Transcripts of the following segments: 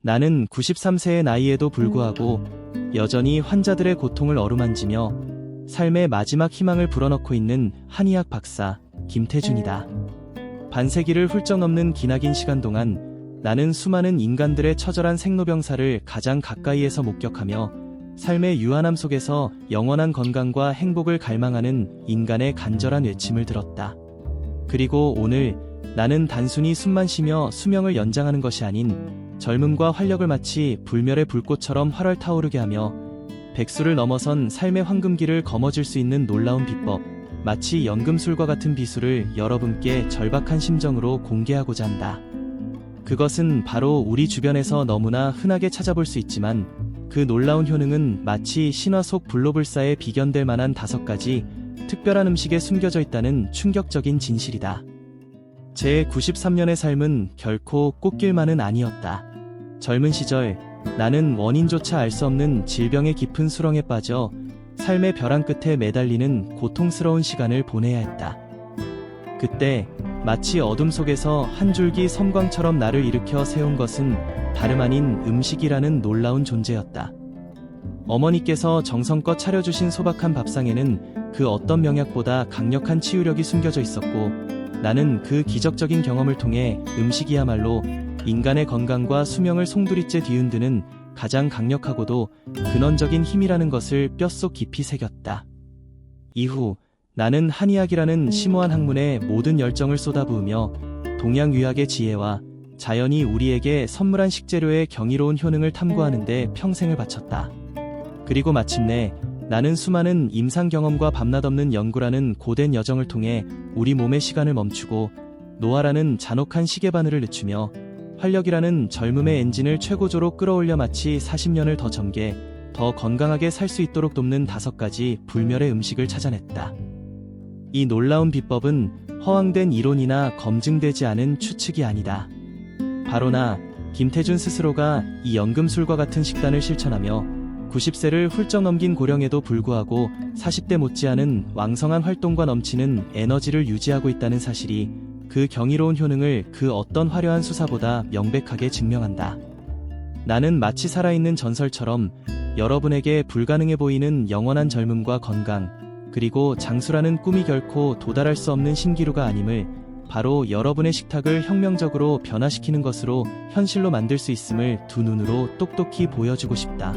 나는 93세의 나이에도 불구하고 여전히 환자들의 고통을 어루만지며 삶의 마지막 희망을 불어넣고 있는 한의학 박사 김태준이다. 반세기를 훌쩍 넘는 기나긴 시간 동안 나는 수많은 인간들의 처절한 생로병사를 가장 가까이에서 목격하며 삶의 유한함 속에서 영원한 건강과 행복을 갈망하는 인간의 간절한 외침을 들었다. 그리고 오늘 나는 단순히 숨만 쉬며 수명을 연장하는 것이 아닌 젊음과 활력을 마치 불멸의 불꽃처럼 활활 타오르게 하며 백수를 넘어선 삶의 황금기를 거머쥘 수 있는 놀라운 비법, 마치 연금술과 같은 비수를 여러분께 절박한 심정으로 공개하고자 한다. 그것은 바로 우리 주변에서 너무나 흔하게 찾아볼 수 있지만 그 놀라운 효능은 마치 신화 속 불로불사에 비견될 만한 5가지 특별한 음식에 숨겨져 있다는 충격적인 진실이다. 제 93년의 삶은 결코 꽃길만은 아니었다. 젊은 시절 나는 원인조차 알 수 없는 질병의 깊은 수렁에 빠져 삶의 벼랑 끝에 매달리는 고통스러운 시간을 보내야 했다. 그때 마치 어둠 속에서 한 줄기 섬광처럼 나를 일으켜 세운 것은 다름 아닌 음식이라는 놀라운 존재였다. 어머니께서 정성껏 차려주신 소박한 밥상에는 그 어떤 명약보다 강력한 치유력이 숨겨져 있었고, 나는 그 기적적인 경험을 통해 음식이야말로 인간의 건강과 수명을 송두리째 뒤흔드는 가장 강력하고도 근원적인 힘이라는 것을 뼛속 깊이 새겼다. 이후 나는 한의학이라는 심오한 학문에 모든 열정을 쏟아부으며 동양의학의 지혜와 자연이 우리에게 선물한 식재료의 경이로운 효능을 탐구하는 데 평생을 바쳤다. 그리고 마침내 나는 수많은 임상 경험과 밤낮 없는 연구라는 고된 여정을 통해 우리 몸의 시간을 멈추고 노화라는 잔혹한 시계바늘을 늦추며 활력이라는 젊음의 엔진을 최고조로 끌어올려 마치 40년을 더 젊게, 더 건강하게 살 수 있도록 돕는 5가지 불멸의 음식을 찾아냈다. 이 놀라운 비법은 허황된 이론이나 검증되지 않은 추측이 아니다. 바로 나 김태준 스스로가 이 연금술과 같은 식단을 실천하며 90세를 훌쩍 넘긴 고령에도 불구하고 40대 못지않은 왕성한 활동과 넘치는 에너지를 유지하고 있다는 사실이 그 경이로운 효능을 그 어떤 화려한 수사보다 명백하게 증명한다. 나는 마치 살아있는 전설처럼 여러분에게 불가능해 보이는 영원한 젊음과 건강, 그리고 장수라는 꿈이 결코 도달할 수 없는 신기루가 아님을 바로 여러분의 식탁을 혁명적으로 변화시키는 것으로 현실로 만들 수 있음을 두 눈으로 똑똑히 보여주고 싶다.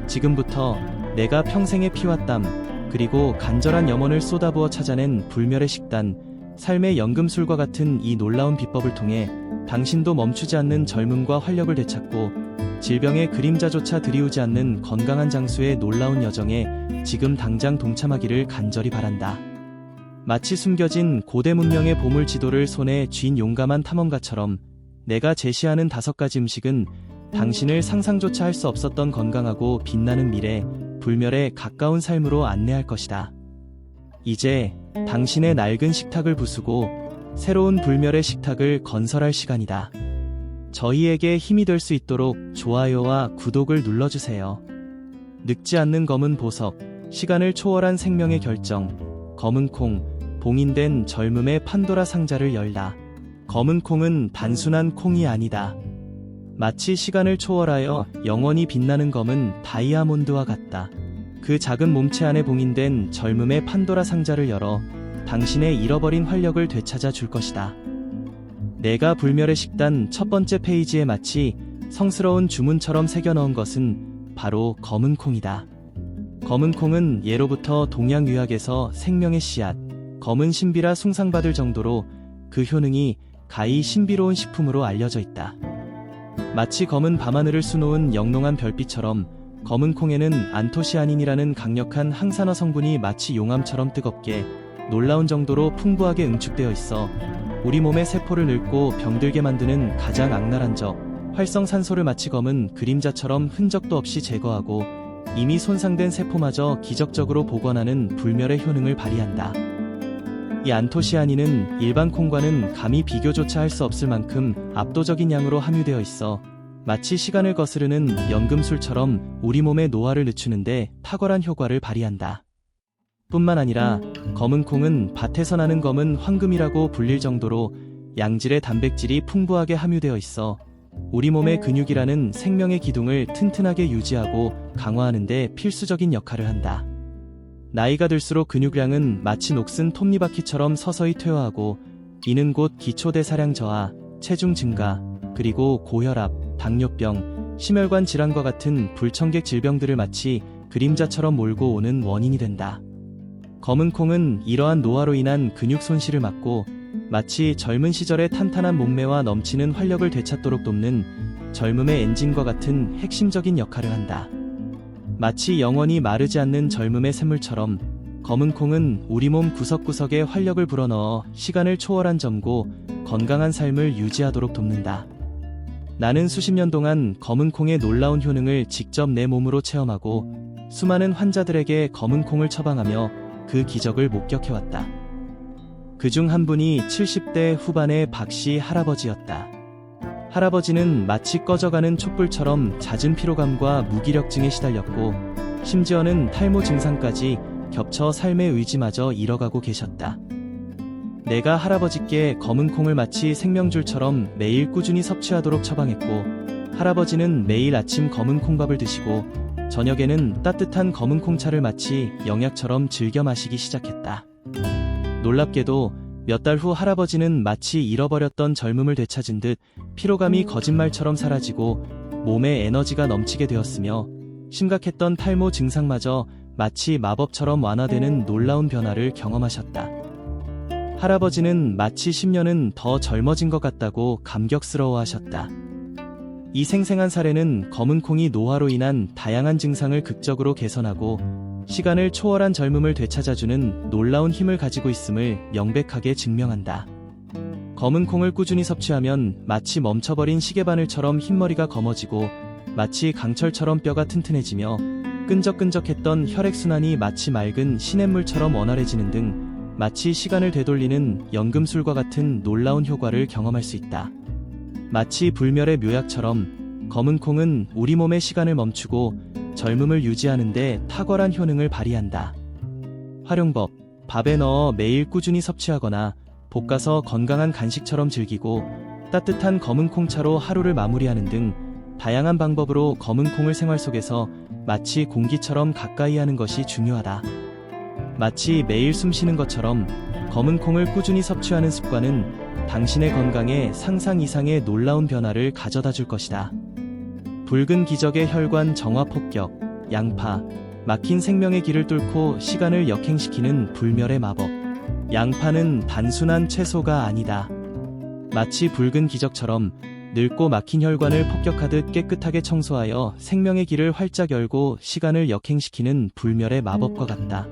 지금부터 내가 평생의 피와 땀, 그리고 간절한 염원을 쏟아부어 찾아낸 불멸의 식단, 삶의 연금술과 같은 이 놀라운 비법을 통해 당신도 멈추지 않는 젊음과 활력을 되찾고 질병의 그림자조차 들이우지 않는 건강한 장수의 놀라운 여정에 지금 당장 동참하기를 간절히 바란다. 마치 숨겨진 고대 문명의 보물 지도를 손에 쥔 용감한 탐험가처럼 내가 제시하는 5가지 음식은 당신을 상상조차 할 수 없었던 건강하고 빛나는 미래, 불멸에 가까운 삶으로 안내할 것이다. 이제 당신의 낡은 식탁을 부수고 새로운 불멸의 식탁을 건설할 시간이다. 저희에게 힘이 될 수 있도록 좋아요와 구독을 눌러주세요. 늙지 않는 검은 보석, 시간을 초월한 생명의 결정, 검은 콩, 봉인된 젊음의 판도라 상자를 열다. 검은 콩은 단순한 콩이 아니다. 마치 시간을 초월하여 영원히 빛나는 검은 다이아몬드와 같다. 그 작은 몸체 안에 봉인된 젊음의 판도라 상자를 열어 당신의 잃어버린 활력을 되찾아 줄 것이다. 내가 불멸의 식단 첫 번째 페이지에 마치 성스러운 주문처럼 새겨넣은 것은 바로 검은 콩이다. 검은 콩은 예로부터 동양의학에서 생명의 씨앗, 검은 신비라 숭상받을 정도로 그 효능이 가히 신비로운 식품으로 알려져 있다. 마치 검은 밤하늘을 수놓은 영롱한 별빛처럼 검은 콩에는 안토시아닌이라는 강력한 항산화 성분이 마치 용암처럼 뜨겁게 놀라운 정도로 풍부하게 응축되어 있어 우리 몸의 세포를 늙고 병들게 만드는 가장 악랄한 적, 활성산소를 마치 검은 그림자처럼 흔적도 없이 제거하고 이미 손상된 세포마저 기적적으로 복원하는 불멸의 효능을 발휘한다. 이 안토시아닌은 일반 콩과는 감히 비교조차 할 수 없을 만큼 압도적인 양으로 함유되어 있어 마치 시간을 거스르는 연금술처럼 우리 몸의 노화를 늦추는데 탁월한 효과를 발휘한다. 뿐만 아니라 검은 콩은 밭에서 나는 검은 황금이라고 불릴 정도로 양질의 단백질이 풍부하게 함유되어 있어 우리 몸의 근육이라는 생명의 기둥을 튼튼하게 유지하고 강화하는 데 필수적인 역할을 한다. 나이가 들수록 근육량은 마치 녹슨 톱니바퀴처럼 서서히 퇴화하고 이는 곧 기초대사량 저하, 체중 증가, 그리고 고혈압, 당뇨병, 심혈관 질환과 같은 불청객 질병들을 마치 그림자처럼 몰고 오는 원인이 된다. 검은 콩은 이러한 노화로 인한 근육 손실을 막고 마치 젊은 시절의 탄탄한 몸매와 넘치는 활력을 되찾도록 돕는 젊음의 엔진과 같은 핵심적인 역할을 한다. 마치 영원히 마르지 않는 젊음의 샘물처럼 검은 콩은 우리 몸 구석구석에 활력을 불어넣어 시간을 초월한 젊고 건강한 삶을 유지하도록 돕는다. 나는 수십 년 동안 검은 콩의 놀라운 효능을 직접 내 몸으로 체험하고 수많은 환자들에게 검은 콩을 처방하며 그 기적을 목격해왔다. 그중 한 분이 70대 후반의 박씨 할아버지였다. 할아버지는 마치 꺼져가는 촛불처럼 잦은 피로감과 무기력증에 시달렸고 심지어는 탈모 증상까지 겹쳐 삶의 의지마저 잃어가고 계셨다. 내가 할아버지께 검은 콩을 마치 생명줄처럼 매일 꾸준히 섭취하도록 처방했고 할아버지는 매일 아침 검은 콩밥을 드시고 저녁에는 따뜻한 검은 콩차를 마치 영약처럼 즐겨 마시기 시작했다. 놀랍게도 몇 달 후 할아버지는 마치 잃어버렸던 젊음을 되찾은 듯 피로감이 거짓말처럼 사라지고 몸에 에너지가 넘치게 되었으며 심각했던 탈모 증상마저 마치 마법처럼 완화되는 놀라운 변화를 경험하셨다. 할아버지는 마치 10년은 더 젊어진 것 같다고 감격스러워하셨다. 이 생생한 사례는 검은 콩이 노화로 인한 다양한 증상을 극적으로 개선하고 시간을 초월한 젊음을 되찾아주는 놀라운 힘을 가지고 있음을 명백하게 증명한다. 검은 콩을 꾸준히 섭취하면 마치 멈춰버린 시계바늘처럼 흰머리가 검어지고 마치 강철처럼 뼈가 튼튼해지며 끈적끈적했던 혈액순환이 마치 맑은 시냇물처럼 원활해지는 등 마치 시간을 되돌리는 연금술과 같은 놀라운 효과를 경험할 수 있다. 마치 불멸의 묘약처럼 검은 콩은 우리 몸의 시간을 멈추고 젊음을 유지하는 데 탁월한 효능을 발휘한다. 활용법: 밥에 넣어 매일 꾸준히 섭취하거나 볶아서 건강한 간식처럼 즐기고 따뜻한 검은 콩차로 하루를 마무리하는 등 다양한 방법으로 검은 콩을 생활 속에서 마치 공기처럼 가까이 하는 것이 중요하다. 마치 매일 숨쉬는 것처럼 검은 콩을 꾸준히 섭취하는 습관은 당신의 건강에 상상 이상의 놀라운 변화를 가져다 줄 것이다. 붉은 기적의 혈관 정화 폭격, 양파, 막힌 생명의 길을 뚫고 시간을 역행시키는 불멸의 마법. 양파는 단순한 채소가 아니다. 마치 붉은 기적처럼 늙고 막힌 혈관을 폭격하듯 깨끗하게 청소하여 생명의 길을 활짝 열고 시간을 역행시키는 불멸의 마법과 같다.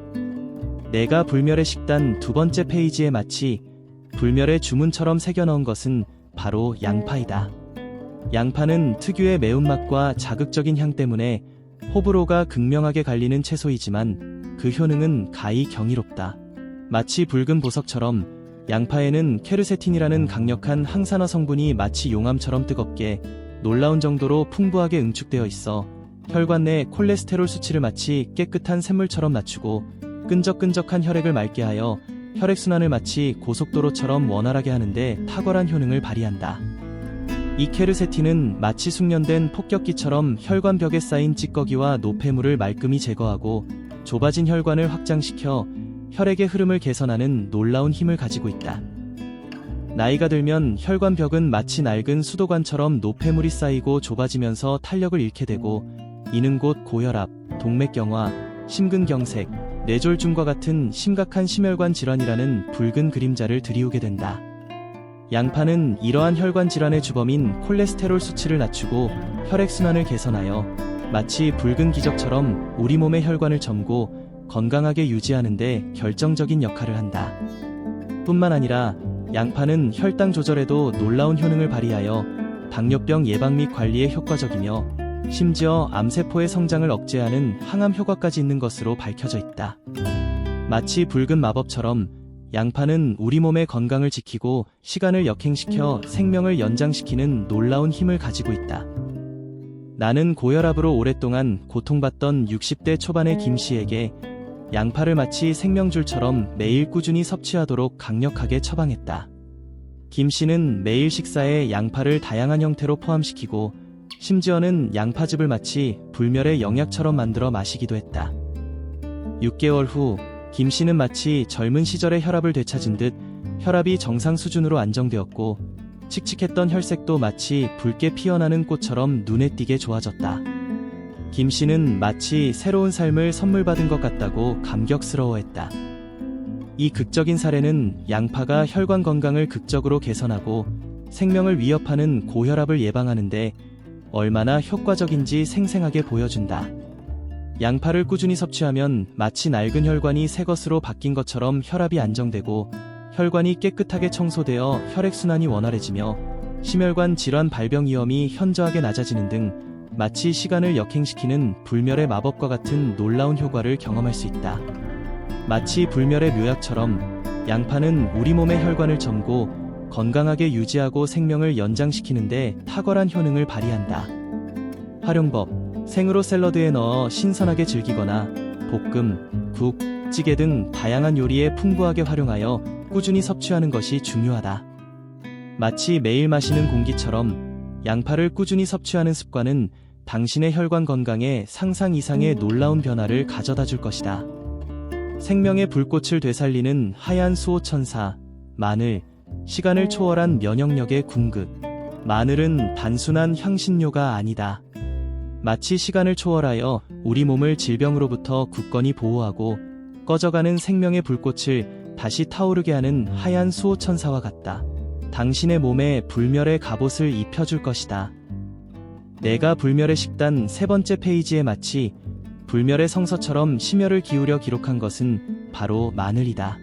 내가 불멸의 식단 2번째 페이지에 마치 불멸의 주문처럼 새겨넣은 것은 바로 양파이다. 양파는 특유의 매운맛과 자극적인 향 때문에 호불호가 극명하게 갈리는 채소이지만 그 효능은 가히 경이롭다. 마치 붉은 보석처럼 양파에는 케르세틴이라는 강력한 항산화 성분이 마치 용암처럼 뜨겁게 놀라운 정도로 풍부하게 응축되어 있어 혈관 내 콜레스테롤 수치를 마치 깨끗한 샘물처럼 낮추고 끈적끈적한 혈액을 맑게 하여 혈액순환을 마치 고속도로처럼 원활하게 하는데 탁월한 효능을 발휘한다. 이 케르세틴은 마치 숙련된 폭격기처럼 혈관벽에 쌓인 찌꺼기와 노폐물을 말끔히 제거하고 좁아진 혈관을 확장시켜 혈액의 흐름을 개선하는 놀라운 힘을 가지고 있다. 나이가 들면 혈관벽은 마치 낡은 수도관처럼 노폐물이 쌓이고 좁아지면서 탄력을 잃게 되고 이는 곧 고혈압, 동맥경화, 심근경색, 뇌졸중과 같은 심각한 심혈관 질환이라는 붉은 그림자를 들이우게 된다. 양파는 이러한 혈관 질환의 주범인 콜레스테롤 수치를 낮추고 혈액순환을 개선하여 마치 붉은 기적처럼 우리 몸의 혈관을 젊고 건강하게 유지하는 데 결정적인 역할을 한다. 뿐만 아니라 양파는 혈당 조절에도 놀라운 효능을 발휘하여 당뇨병 예방 및 관리에 효과적이며 심지어 암세포의 성장을 억제하는 항암 효과까지 있는 것으로 밝혀져 있다. 마치 붉은 마법처럼 양파는 우리 몸의 건강을 지키고 시간을 역행시켜 생명을 연장시키는 놀라운 힘을 가지고 있다. 나는 고혈압으로 오랫동안 고통받던 60대 초반의 김 씨에게 양파를 마치 생명줄처럼 매일 꾸준히 섭취하도록 강력하게 처방했다. 김 씨는 매일 식사에 양파를 다양한 형태로 포함시키고 심지어는 양파즙을 마치 불멸의 영약처럼 만들어 마시기도 했다. 6개월 후 김 씨는 마치 젊은 시절의 혈압을 되찾은 듯 혈압이 정상 수준으로 안정되었고 칙칙했던 혈색도 마치 붉게 피어나는 꽃처럼 눈에 띄게 좋아졌다. 김 씨는 마치 새로운 삶을 선물 받은 것 같다고 감격스러워했다. 이 극적인 사례는 양파가 혈관 건강을 극적으로 개선하고 생명을 위협하는 고혈압을 예방하는데 얼마나 효과적인지 생생하게 보여준다. 양파를 꾸준히 섭취하면 마치 낡은 혈관이 새 것으로 바뀐 것처럼 혈압이 안정되고 혈관이 깨끗하게 청소되어 혈액순환이 원활해지며 심혈관 질환 발병 위험이 현저하게 낮아지는 등 마치 시간을 역행시키는 불멸의 마법과 같은 놀라운 효과를 경험할 수 있다. 마치 불멸의 묘약처럼 양파는 우리 몸의 혈관을 점고 건강하게 유지하고 생명을 연장시키는데 탁월한 효능을 발휘한다. 활용법: 생으로 샐러드에 넣어 신선하게 즐기거나 볶음, 국, 찌개 등 다양한 요리에 풍부하게 활용하여 꾸준히 섭취하는 것이 중요하다. 마치 매일 마시는 공기처럼 양파를 꾸준히 섭취하는 습관은 당신의 혈관 건강에 상상 이상의 놀라운 변화를 가져다 줄 것이다. 생명의 불꽃을 되살리는 하얀 수호천사, 마늘, 시간을 초월한 면역력의 궁극. 마늘은 단순한 향신료가 아니다. 마치 시간을 초월하여 우리 몸을 질병으로부터 굳건히 보호하고 꺼져가는 생명의 불꽃을 다시 타오르게 하는 하얀 수호천사와 같다. 당신의 몸에 불멸의 갑옷을 입혀줄 것이다. 내가 불멸의 식단 3번째 페이지에 마치 불멸의 성서처럼 심혈을 기울여 기록한 것은 바로 마늘이다.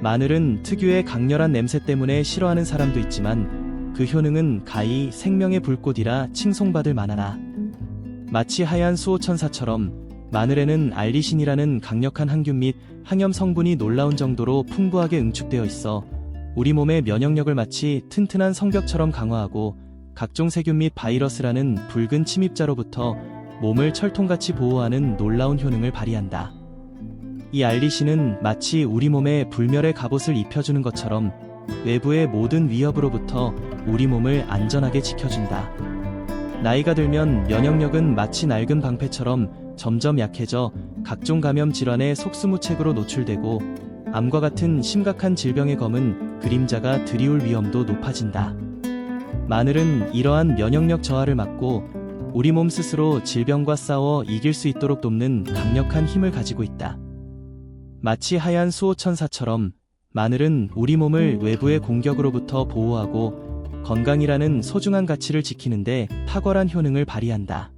마늘은 특유의 강렬한 냄새 때문에 싫어하는 사람도 있지만 그 효능은 가히 생명의 불꽃이라 칭송받을 만하다. 마치 하얀 수호천사처럼 마늘에는 알리신이라는 강력한 항균 및 항염 성분이 놀라운 정도로 풍부하게 응축되어 있어 우리 몸의 면역력을 마치 튼튼한 성벽처럼 강화하고 각종 세균 및 바이러스라는 붉은 침입자로부터 몸을 철통같이 보호하는 놀라운 효능을 발휘한다. 이 알리신은 마치 우리 몸에 불멸의 갑옷을 입혀주는 것처럼 외부의 모든 위협으로부터 우리 몸을 안전하게 지켜준다. 나이가 들면 면역력은 마치 낡은 방패처럼 점점 약해져 각종 감염 질환에 속수무책으로 노출되고 암과 같은 심각한 질병의 검은 그림자가 드리울 위험도 높아진다. 마늘은 이러한 면역력 저하를 막고 우리 몸 스스로 질병과 싸워 이길 수 있도록 돕는 강력한 힘을 가지고 있다. 마치 하얀 수호천사처럼 마늘은 우리 몸을 외부의 공격으로부터 보호하고 건강이라는 소중한 가치를 지키는데 탁월한 효능을 발휘한다.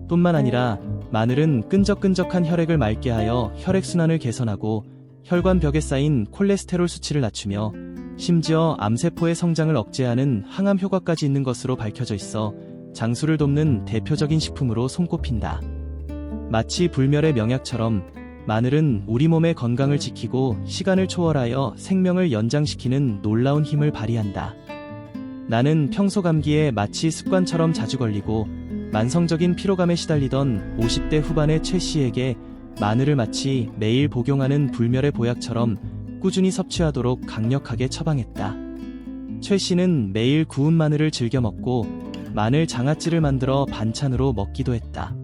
뿐만 아니라 마늘은 끈적끈적한 혈액을 맑게 하여 혈액순환을 개선하고 혈관벽에 쌓인 콜레스테롤 수치를 낮추며 심지어 암세포의 성장을 억제하는 항암 효과까지 있는 것으로 밝혀져 있어 장수를 돕는 대표적인 식품으로 손꼽힌다. 마치 불멸의 명약처럼 마늘은 우리 몸의 건강을 지키고 시간을 초월하여 생명을 연장시키는 놀라운 힘을 발휘한다. 나는 평소 감기에 마치 습관처럼 자주 걸리고 만성적인 피로감에 시달리던 50대 후반의 최 씨에게 마늘을 마치 매일 복용하는 불멸의 보약처럼 꾸준히 섭취하도록 강력하게 처방했다. 최 씨는 매일 구운 마늘을 즐겨 먹고 마늘 장아찌를 만들어 반찬으로 먹기도 했다.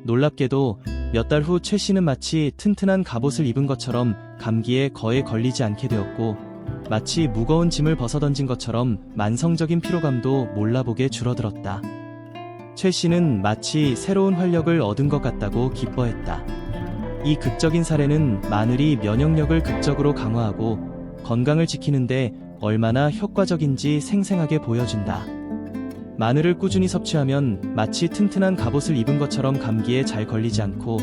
놀랍게도 몇 달 후 최 씨는 마치 튼튼한 갑옷을 입은 것처럼 감기에 거의 걸리지 않게 되었고 마치 무거운 짐을 벗어던진 것처럼 만성적인 피로감도 몰라보게 줄어들었다. 최 씨는 마치 새로운 활력을 얻은 것 같다고 기뻐했다. 이 극적인 사례는 마늘이 면역력을 극적으로 강화하고 건강을 지키는데 얼마나 효과적인지 생생하게 보여준다. 마늘을 꾸준히 섭취하면 마치 튼튼한 갑옷을 입은 것처럼 감기에 잘 걸리지 않고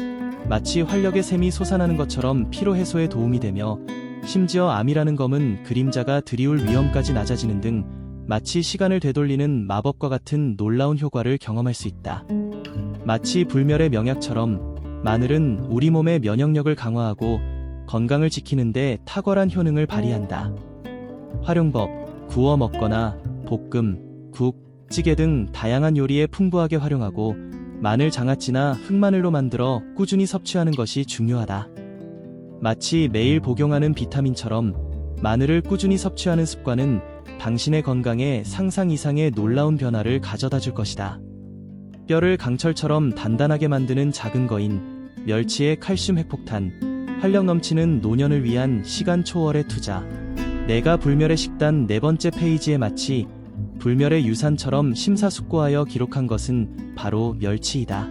마치 활력의 샘이 솟아나는 것처럼 피로 해소에 도움이 되며 심지어 암이라는 검은 그림자가 드리울 위험까지 낮아지는 등 마치 시간을 되돌리는 마법과 같은 놀라운 효과를 경험할 수 있다. 마치 불멸의 명약처럼 마늘은 우리 몸의 면역력을 강화하고 건강을 지키는데 탁월한 효능을 발휘한다. 활용법: 구워 먹거나 볶음, 국, 찌개 등 다양한 요리에 풍부하게 활용하고 마늘 장아찌나 흑마늘로 만들어 꾸준히 섭취하는 것이 중요하다. 마치 매일 복용하는 비타민처럼 마늘을 꾸준히 섭취하는 습관은 당신의 건강에 상상 이상의 놀라운 변화를 가져다 줄 것이다. 뼈를 강철처럼 단단하게 만드는 작은 거인, 멸치의 칼슘 핵폭탄, 활력 넘치는 노년을 위한 시간 초월의 투자. 내가 불멸의 식단 4번째 페이지에 마치 불멸의 유산처럼 심사숙고하여 기록한 것은 바로 멸치이다.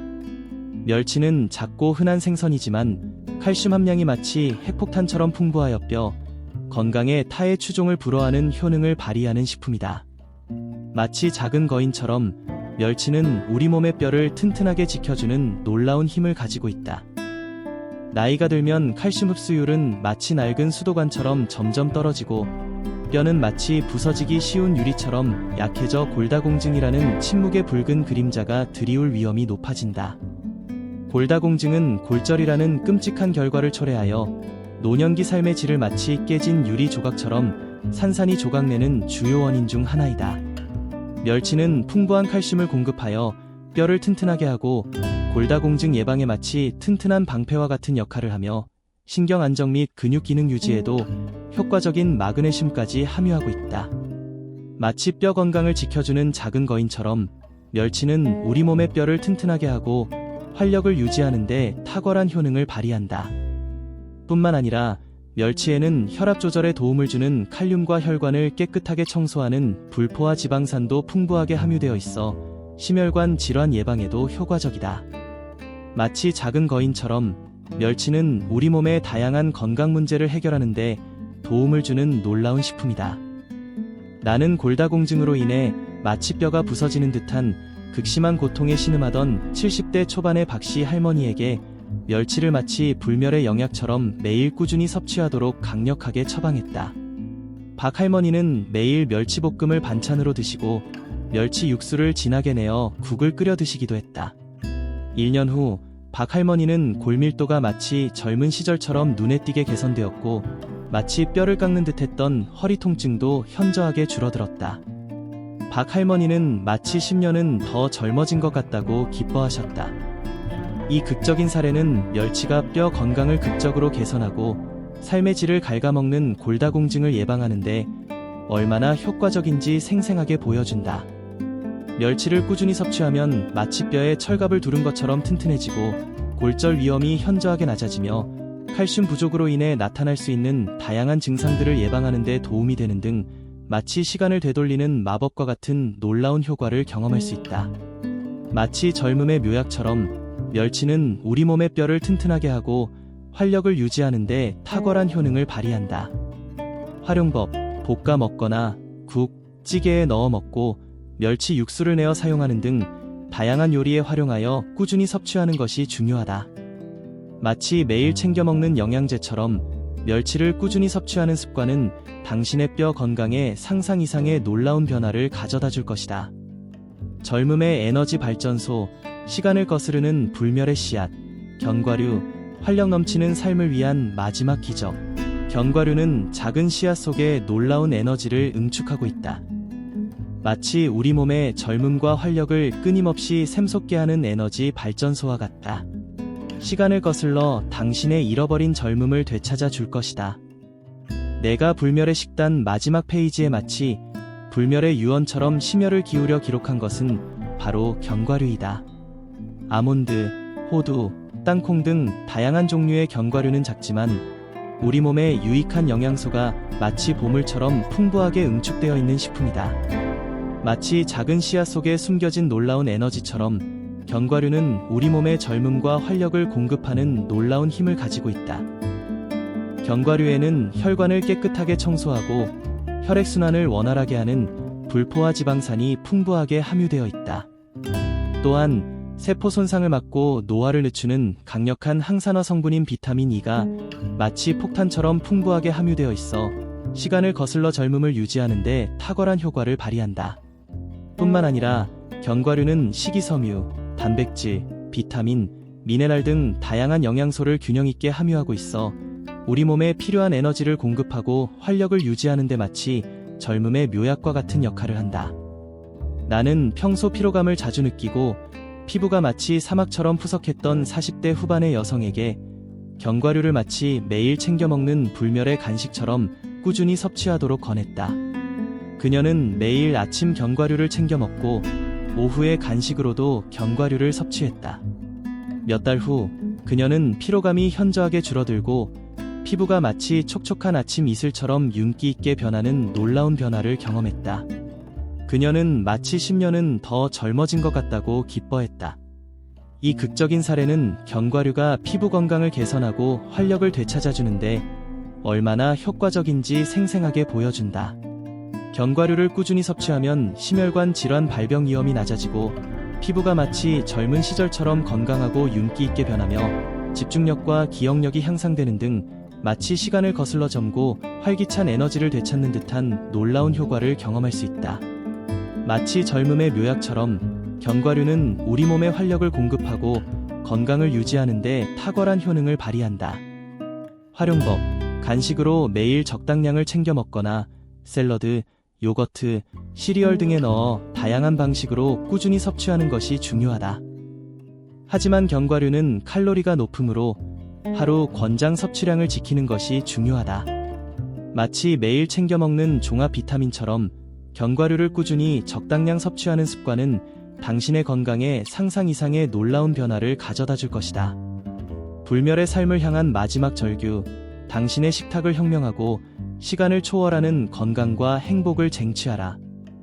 멸치는 작고 흔한 생선이지만 칼슘 함량이 마치 핵폭탄처럼 풍부하여 뼈, 건강에 타의 추종을 불허하는 효능을 발휘하는 식품이다. 마치 작은 거인처럼 멸치는 우리 몸의 뼈를 튼튼하게 지켜주는 놀라운 힘을 가지고 있다. 나이가 들면 칼슘 흡수율은 마치 낡은 수도관처럼 점점 떨어지고 뼈는 마치 부서지기 쉬운 유리처럼 약해져 골다공증이라는 침묵의 붉은 그림자가 드리울 위험이 높아진다. 골다공증은 골절이라는 끔찍한 결과를 초래하여 노년기 삶의 질을 마치 깨진 유리 조각처럼 산산이 조각내는 주요 원인 중 하나이다. 멸치는 풍부한 칼슘을 공급하여 뼈를 튼튼하게 하고 골다공증 예방에 마치 튼튼한 방패와 같은 역할을 하며 신경 안정 및 근육 기능 유지에도 효과적인 마그네슘까지 함유하고 있다. 마치 뼈 건강을 지켜주는 작은 거인처럼 멸치는 우리 몸의 뼈를 튼튼하게 하고 활력을 유지하는 데 탁월한 효능을 발휘한다. 뿐만 아니라 멸치에는 혈압 조절에 도움을 주는 칼륨과 혈관을 깨끗하게 청소하는 불포화 지방산도 풍부하게 함유되어 있어 심혈관 질환 예방에도 효과적이다. 마치 작은 거인처럼 멸치는 우리 몸의 다양한 건강 문제를 해결하는 데 도움을 주는 놀라운 식품이다. 나는 골다공증으로 인해 마치 뼈가 부서지는 듯한 극심한 고통에 신음하던 70대 초반의 박씨 할머니에게 멸치를 마치 불멸의 영약처럼 매일 꾸준히 섭취하도록 강력하게 처방했다. 박 할머니는 매일 멸치볶음을 반찬으로 드시고 멸치 육수를 진하게 내어 국을 끓여 드시기도 했다. 1년 후 박 할머니는 골밀도가 마치 젊은 시절처럼 눈에 띄게 개선되었고 마치 뼈를 깎는 듯했던 허리 통증도 현저하게 줄어들었다. 박 할머니는 마치 10년은 더 젊어진 것 같다고 기뻐하셨다. 이 극적인 사례는 멸치가 뼈 건강을 극적으로 개선하고 삶의 질을 갉아먹는 골다공증을 예방하는데 얼마나 효과적인지 생생하게 보여준다. 멸치를 꾸준히 섭취하면 마치 뼈에 철갑을 두른 것처럼 튼튼해지고 골절 위험이 현저하게 낮아지며 칼슘 부족으로 인해 나타날 수 있는 다양한 증상들을 예방하는 데 도움이 되는 등 마치 시간을 되돌리는 마법과 같은 놀라운 효과를 경험할 수 있다. 마치 젊음의 묘약처럼 멸치는 우리 몸의 뼈를 튼튼하게 하고 활력을 유지하는 데 탁월한 효능을 발휘한다. 활용법: 볶아 먹거나 국, 찌개에 넣어 먹고 멸치 육수를 내어 사용하는 등 다양한 요리에 활용하여 꾸준히 섭취하는 것이 중요하다. 마치 매일 챙겨 먹는 영양제처럼 멸치를 꾸준히 섭취하는 습관은 당신의 뼈 건강에 상상 이상의 놀라운 변화를 가져다 줄 것이다. 젊음의 에너지 발전소, 시간을 거스르는 불멸의 씨앗, 견과류, 활력 넘치는 삶을 위한 마지막 기적. 견과류는 작은 씨앗 속에 놀라운 에너지를 응축하고 있다. 마치 우리 몸의 젊음과 활력을 끊임없이 샘솟게 하는 에너지 발전소와 같다. 시간을 거슬러 당신의 잃어버린 젊음을 되찾아 줄 것이다. 내가 불멸의 식단 마지막 페이지에 마치 불멸의 유언처럼 심혈을 기울여 기록한 것은 바로 견과류이다. 아몬드, 호두, 땅콩 등 다양한 종류의 견과류는 작지만 우리 몸에 유익한 영양소가 마치 보물처럼 풍부하게 응축되어 있는 식품이다. 마치 작은 씨앗 속에 숨겨진 놀라운 에너지처럼 견과류는 우리 몸의 젊음과 활력을 공급하는 놀라운 힘을 가지고 있다. 견과류에는 혈관을 깨끗하게 청소하고 혈액순환을 원활하게 하는 불포화 지방산이 풍부하게 함유되어 있다. 또한 세포 손상을 막고 노화를 늦추는 강력한 항산화 성분인 비타민 E가 마치 폭탄처럼 풍부하게 함유되어 있어 시간을 거슬러 젊음을 유지하는 데 탁월한 효과를 발휘한다. 뿐만 아니라 견과류는 식이섬유, 단백질, 비타민, 미네랄 등 다양한 영양소를 균형 있게 함유하고 있어 우리 몸에 필요한 에너지를 공급하고 활력을 유지하는 데 마치 젊음의 묘약과 같은 역할을 한다. 나는 평소 피로감을 자주 느끼고 피부가 마치 사막처럼 푸석했던 40대 후반의 여성에게 견과류를 마치 매일 챙겨 먹는 불멸의 간식처럼 꾸준히 섭취하도록 권했다. 그녀는 매일 아침 견과류를 챙겨 먹고 오후에 간식으로도 견과류를 섭취했다. 몇 달 후 그녀는 피로감이 현저하게 줄어들고 피부가 마치 촉촉한 아침 이슬처럼 윤기 있게 변하는 놀라운 변화를 경험했다. 그녀는 마치 10년은 더 젊어진 것 같다고 기뻐했다. 이 극적인 사례는 견과류가 피부 건강을 개선하고 활력을 되찾아주는데 얼마나 효과적인지 생생하게 보여준다. 견과류를 꾸준히 섭취하면 심혈관 질환 발병 위험이 낮아지고 피부가 마치 젊은 시절처럼 건강하고 윤기 있게 변하며 집중력과 기억력이 향상되는 등 마치 시간을 거슬러 젊고 활기찬 에너지를 되찾는 듯한 놀라운 효과를 경험할 수 있다. 마치 젊음의 묘약처럼 견과류는 우리 몸에 활력을 공급하고 건강을 유지하는 데 탁월한 효능을 발휘한다. 활용법: 간식으로 매일 적당량을 챙겨 먹거나 샐러드, 요거트, 시리얼 등에 넣어 다양한 방식으로 꾸준히 섭취하는 것이 중요하다. 하지만 견과류는 칼로리가 높으므로 하루 권장 섭취량을 지키는 것이 중요하다. 마치 매일 챙겨 먹는 종합 비타민처럼 견과류를 꾸준히 적당량 섭취하는 습관은 당신의 건강에 상상 이상의 놀라운 변화를 가져다 줄 것이다. 불멸의 삶을 향한 마지막 절규, 당신의 식탁을 혁명하고 시간을 초월하는 건강과 행복을 쟁취하라.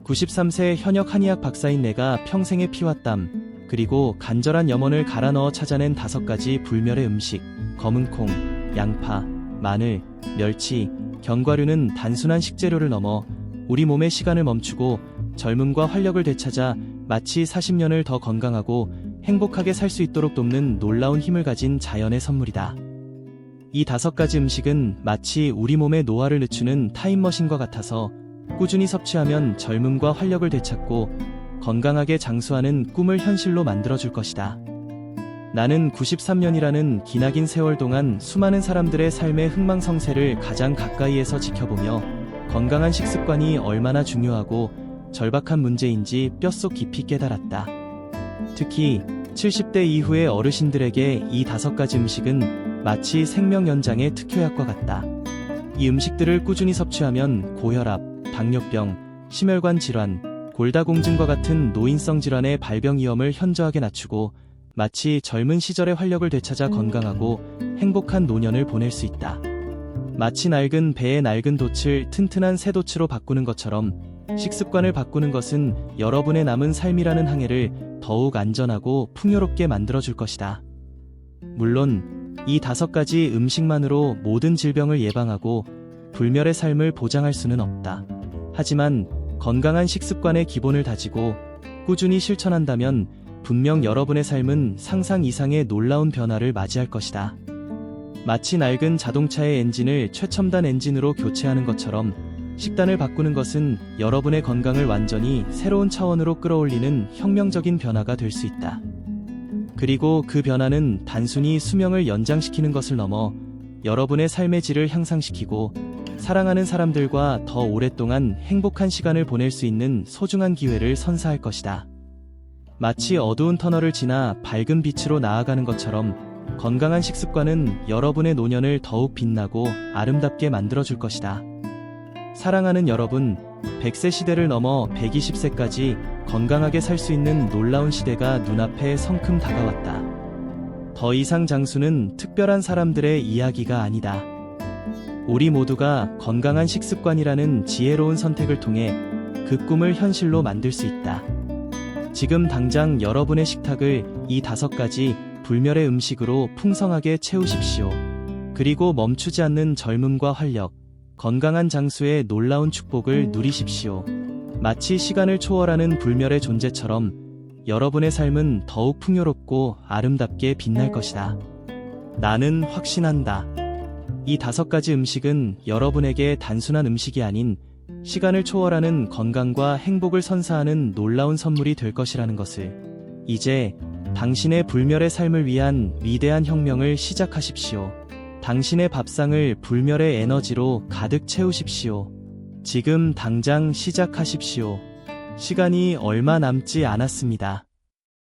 93세 현역 한의학 박사인 내가 평생의 피와 땀, 그리고 간절한 염원을 갈아 넣어 찾아낸 5가지 불멸의 음식, 검은콩, 양파, 마늘, 멸치, 견과류는 단순한 식재료를 넘어 우리 몸의 시간을 멈추고 젊음과 활력을 되찾아 마치 40년을 더 건강하고 행복하게 살 수 있도록 돕는 놀라운 힘을 가진 자연의 선물이다. 이 5가지 음식은 마치 우리 몸의 노화를 늦추는 타임머신과 같아서 꾸준히 섭취하면 젊음과 활력을 되찾고 건강하게 장수하는 꿈을 현실로 만들어줄 것이다. 나는 93년이라는 기나긴 세월 동안 수많은 사람들의 삶의 흥망성쇠를 가장 가까이에서 지켜보며 건강한 식습관이 얼마나 중요하고 절박한 문제인지 뼛속 깊이 깨달았다. 특히 70대 이후의 어르신들에게 이 5가지 음식은 마치 생명 연장의 특효약과 같다. 이 음식들을 꾸준히 섭취하면 고혈압, 당뇨병, 심혈관 질환, 골다공증과 같은 노인성 질환의 발병 위험을 현저하게 낮추고 마치 젊은 시절의 활력을 되찾아 건강하고 행복한 노년을 보낼 수 있다. 마치 낡은 배의 낡은 돛을 튼튼한 새 돛으로 바꾸는 것처럼 식습관을 바꾸는 것은 여러분의 남은 삶이라는 항해를 더욱 안전하고 풍요롭게 만들어줄 것이다. 물론 이 5가지 음식만으로 모든 질병을 예방하고 불멸의 삶을 보장할 수는 없다. 하지만 건강한 식습관의 기본을 다지고 꾸준히 실천한다면 분명 여러분의 삶은 상상 이상의 놀라운 변화를 맞이할 것이다. 마치 낡은 자동차의 엔진을 최첨단 엔진으로 교체하는 것처럼 식단을 바꾸는 것은 여러분의 건강을 완전히 새로운 차원으로 끌어올리는 혁명적인 변화가 될 수 있다. 그리고 그 변화는 단순히 수명을 연장시키는 것을 넘어 여러분의 삶의 질을 향상시키고 사랑하는 사람들과 더 오랫동안 행복한 시간을 보낼 수 있는 소중한 기회를 선사할 것이다. 마치 어두운 터널을 지나 밝은 빛으로 나아가는 것처럼 건강한 식습관은 여러분의 노년을 더욱 빛나고 아름답게 만들어줄 것이다. 사랑하는 여러분, 100세 시대를 넘어 120세까지 건강하게 살 수 있는 놀라운 시대가 눈앞에 성큼 다가왔다. 더 이상 장수는 특별한 사람들의 이야기가 아니다. 우리 모두가 건강한 식습관이라는 지혜로운 선택을 통해 그 꿈을 현실로 만들 수 있다. 지금 당장 여러분의 식탁을 이 5가지 불멸의 음식으로 풍성하게 채우십시오. 그리고 멈추지 않는 젊음과 활력, 건강한 장수의 놀라운 축복을 누리십시오. 마치 시간을 초월하는 불멸의 존재처럼 여러분의 삶은 더욱 풍요롭고 아름답게 빛날 것이다. 나는 확신한다. 이 5가지 음식은 여러분에게 단순한 음식이 아닌 시간을 초월하는 건강과 행복을 선사하는 놀라운 선물이 될 것이라는 것을. 이제 당신의 불멸의 삶을 위한 위대한 혁명을 시작하십시오. 당신의 밥상을 불멸의 에너지로 가득 채우십시오. 지금 당장 시작하십시오. 시간이 얼마 남지 않았습니다.